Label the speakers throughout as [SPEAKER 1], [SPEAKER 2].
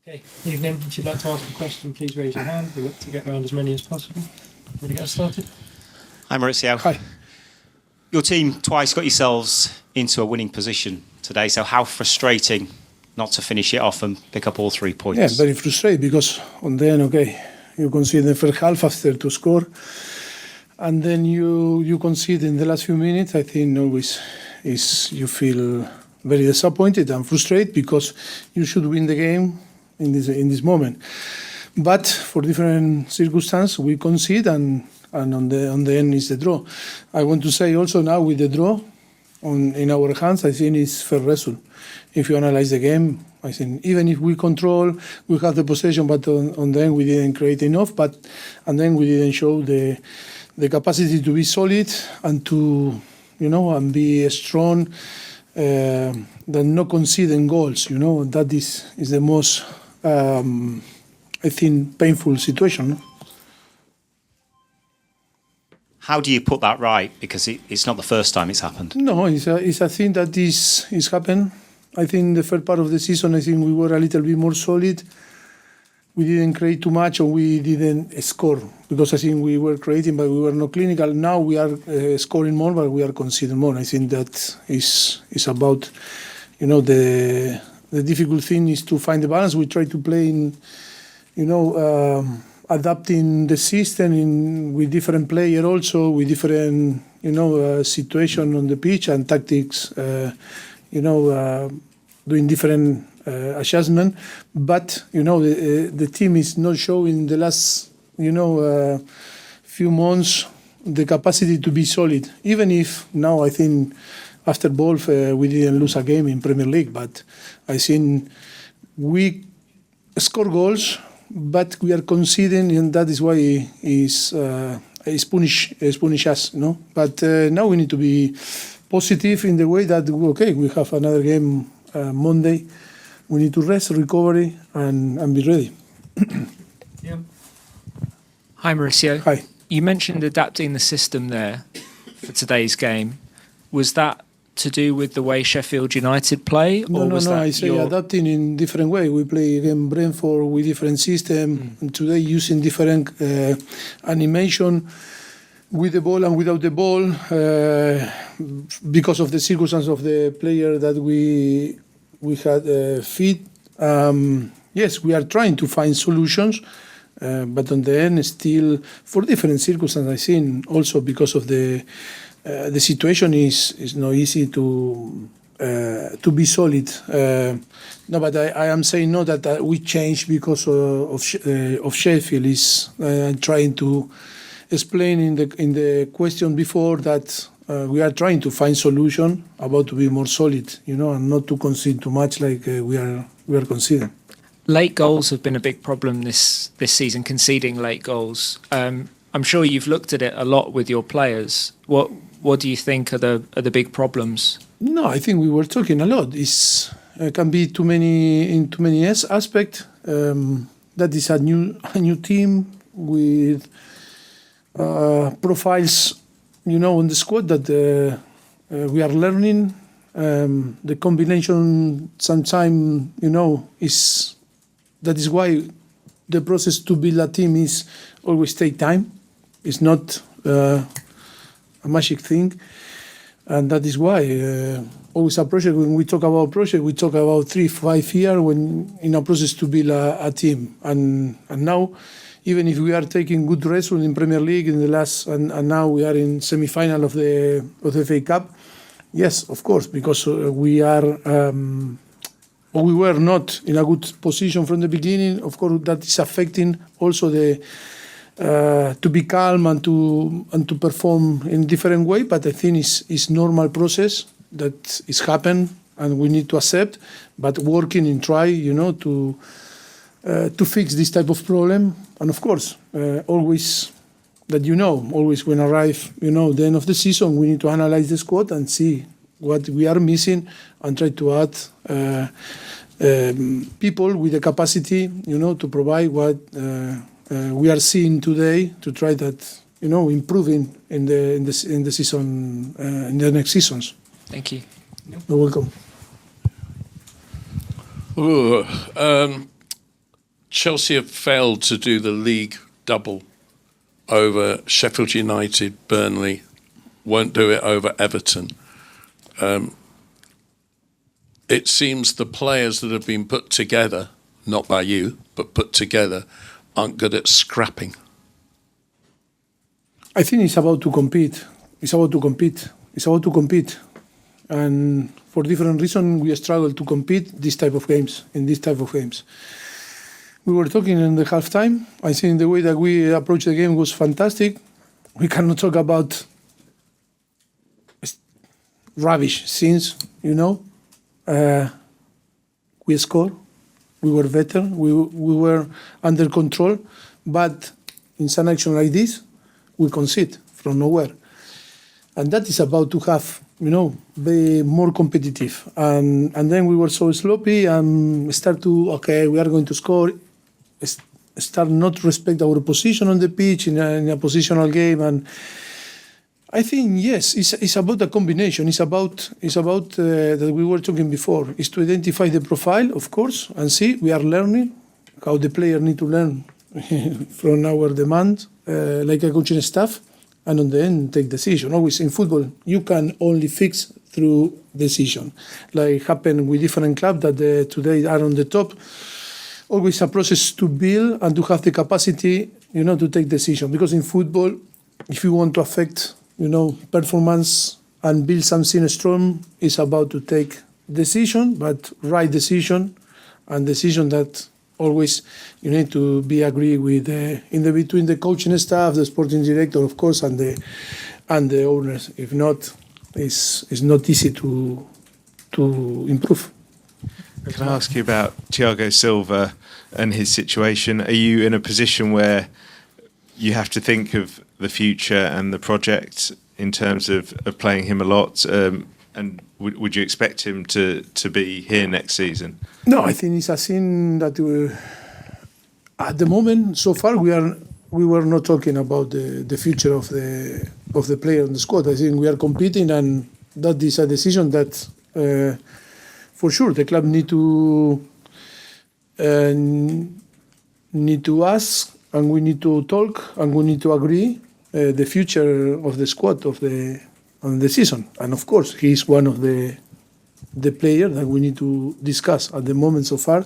[SPEAKER 1] Okay, evening. If you'd like to ask a question, please raise your hand. We'll look to get around as many as possible. Ready to get started?
[SPEAKER 2] Hi, Mauricio.
[SPEAKER 3] Hi.
[SPEAKER 2] Your team twice got yourselves into a winning position today, so how frustrating not to finish it off and pick up all 3 points?
[SPEAKER 3] Yeah, very frustrated because on the end, you concede the first half after to score, and then you concede in the last few minutes. I think always you feel very disappointed and frustrated because you should win the game in this moment. But for different circumstances, we concede and on the end is the draw. I want to say also now with the draw in our hands, I think it's fair result. If you analyze the game, I think even if we have the possession, but on the end we didn't create enough. And then we didn't show the capacity to be solid and to and be strong. Than not conceding goals. That is the most I think painful situation. No?
[SPEAKER 2] How do you put that right? Because it's not the first time it's happened.
[SPEAKER 3] No, it's a thing that is happened. I think the first part of the season, I think we were a little bit more solid. We didn't create too much, or we didn't score because I think we were creating, but we were not clinical. Now we are scoring more, but we are conceding more. I think that is about, the difficult thing is to find the balance. We try to play in, adapting the system with different players also, with different, situation on the pitch and tactics, doing different adjustment. But, the team is not showing the last, few months the capacity to be solid. Even if now I think after both we didn't lose a game in Premier League, but I think we score goals, but we are conceding, and that is why it's punish us. But now we need to be positive in the way that we have another game Monday. We need to rest, recovery, and be ready.
[SPEAKER 1] Yeah.
[SPEAKER 4] Hi, Mauricio.
[SPEAKER 3] Hi.
[SPEAKER 4] You mentioned adapting the system there for today's game. Was that to do with the way Sheffield United play?
[SPEAKER 3] No. I say adapting in different way. We play against Brentford with different system, and today using different animation with the ball and without the ball because of the circumstance of the player that we had fit. Yes, we are trying to find solutions, but on the end, still for different circumstances. I think also because of the situation is not easy to be solid. No, but I am saying no that we change because of Sheffield. Is trying to explain in the question before that. We are trying to find solution about to be more solid, and not to concede too much like we are conceding.
[SPEAKER 4] Late goals have been a big problem this season, conceding late goals. I'm sure you've looked at it a lot with your players. What do you think are the big problems?
[SPEAKER 3] No, I think we were talking a lot. It can be too many aspects. That is a new team with profiles. On the squad that we are learning, the combination sometimes, that is why the process to build a team is always take time. It's not a magic thing. And that is why always a project, when we talk about project, we talk about 3-5 years when in a process to build a team. And now, even if we are taking good results in Premier League in the last, and now we are in semi-final of the FA Cup, yes, of course, because we were not in a good position from the beginning. Of course, that is affecting also to be calm and to perform in different way. But I think it's normal process that is happen, and we need to accept. But working and try, to fix this type of problem. And of course, always always when arrive, the end of the season, we need to analyze the squad and see what we are missing and try to add people with the capacity, to provide what we are seeing today to try that, improving in the season, in the next seasons.
[SPEAKER 4] Thank you.
[SPEAKER 3] You're welcome.
[SPEAKER 5] Chelsea have failed to do the league double over Sheffield United, Burnley, won't do it over Everton. It seems the players that have been put together, not by you, but put together, aren't good at scrapping.
[SPEAKER 3] I think it's about to compete. It's about to compete. It's about to compete. And for different reasons, we struggle to compete in this type of games. We were talking in the halftime. I think the way that we approached the game was fantastic. We cannot talk about rubbish scenes, We scored. We were better. We were under control. But in some action like this, we concede from nowhere. And that is about to have, be more competitive. And then we were so sloppy and we are going to score. Start not respect our position on the pitch in a positional game. And I think, yes, it's about a combination. It's about that we were talking before. It's to identify the profile, of course, and see we are learning how the player need to learn from our demand, like a coaching staff, and on the end take decision. Always in football, you can only fix through decision, like happened with different clubs that today are on the top. Always a process to build and to have the capacity, to take decision. Because in football, if you want to affect, performance and build something strong, it's about to take decision, but right decision, and decision that always you need to be agree with between the coaching staff, the sporting director, of course, and the owners. If not, it's not easy to improve.
[SPEAKER 6] Can I ask you about Thiago Silva and his situation? Are you in a position where you have to think of the future and the project in terms of playing him a lot? And would you expect him to be here next season?
[SPEAKER 3] No, I think it's a thing that at the moment, so far, we were not talking about the future of the player in the squad. I think we are competing, and that is a decision that for sure the club need to ask, and we need to talk, and we need to agree the future of the squad on the season. And of course, he is one of the players that we need to discuss. At the moment, so far,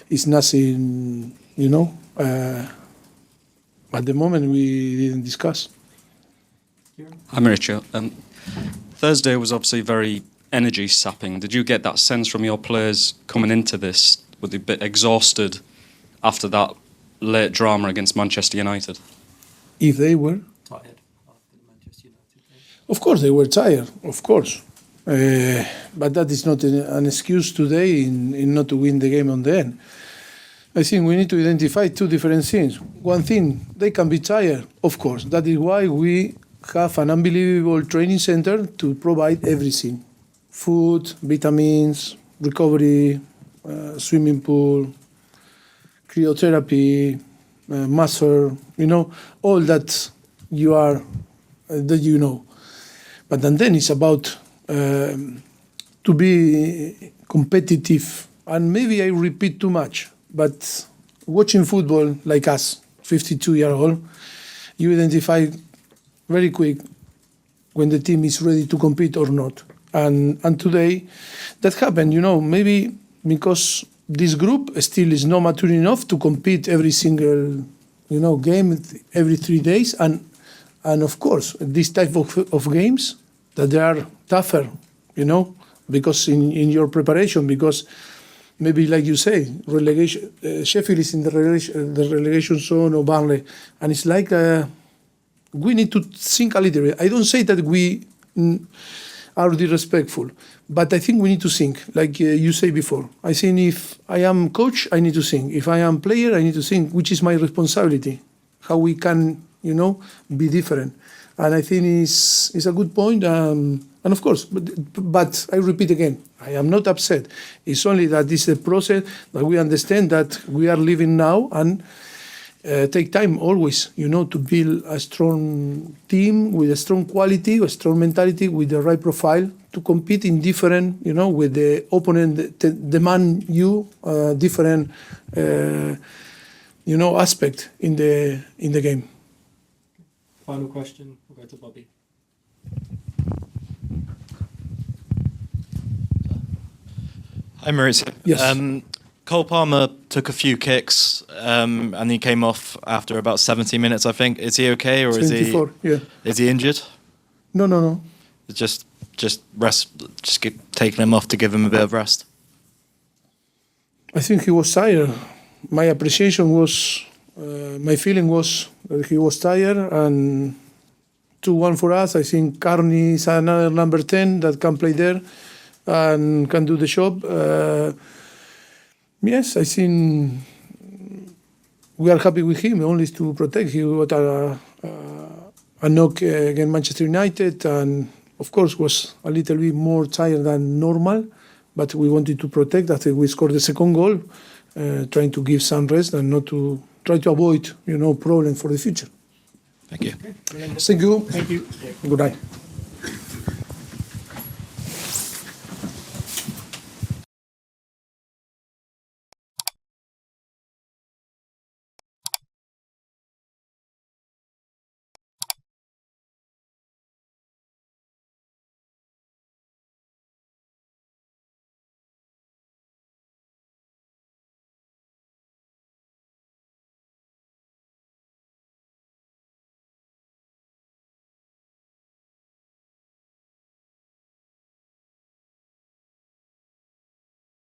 [SPEAKER 3] it's nothing, at the moment we didn't discuss.
[SPEAKER 7] Hi, Mauricio. Thursday was obviously very energy sapping. Did you get that sense from your players coming into this? Were they a bit exhausted after that late drama against Manchester United?
[SPEAKER 3] If they were
[SPEAKER 1] Tired after the Manchester United game.
[SPEAKER 3] Of course, they were tired, of course. But that is not an excuse today in not to win the game on the end. I think we need to identify two different things. One thing, they can be tired, of course. That is why we have an unbelievable training center to provide everything. Food, vitamins, recovery, swimming pool, cryotherapy, masseur, all that you know. But then it's about to be competitive. And maybe I repeat too much, but watching football like us, 52-year-old, you identify very quick when the team is ready to compete or not. And today that happened, maybe because this group still is not mature enough to compete every single, game every 3 days. And of course, this type of games that they are tougher, because in your preparation, because maybe like you say, relegation, Sheffield is in the relegation zone or Burnley, and it's like we need to think a little bit. I don't say that we are disrespectful, but I think we need to think, like you say before. I think if I am coach, I need to think. If I am player, I need to think, which is my responsibility, how we can, be different. And I think it's a good point. And of course, but I repeat again, I am not upset. It's only that this is a process that we understand that we are living now and take time always, to build a strong team with a strong quality, a strong mentality, with the right profile to compete in different, with the opponent demand you different aspect in the game.
[SPEAKER 1] Final question. We'll go to Bobby.
[SPEAKER 8] Hi, Mauricio.
[SPEAKER 3] Yes.
[SPEAKER 8] Cole Palmer took a few kicks and he came off after about 70 minutes, I think. Is he okay, or
[SPEAKER 3] 24,
[SPEAKER 8] is he injured?
[SPEAKER 3] No.
[SPEAKER 8] Just rest, taking him off to give him a bit of rest.
[SPEAKER 3] I think he was tired. My appreciation was, my feeling was that he was tired, and 2-1 for us. I think Carney is another number 10 that can play there and can do the job. Yes, I think we are happy with him, only to protect. He got a knock against Manchester United, and of course was a little bit more tired than normal, but we wanted to protect after we scored the second goal, trying to give some rest and not to try to avoid, problems for the future.
[SPEAKER 8] Thank you.
[SPEAKER 3] Thank you.
[SPEAKER 1] Thank you.
[SPEAKER 3] Good night.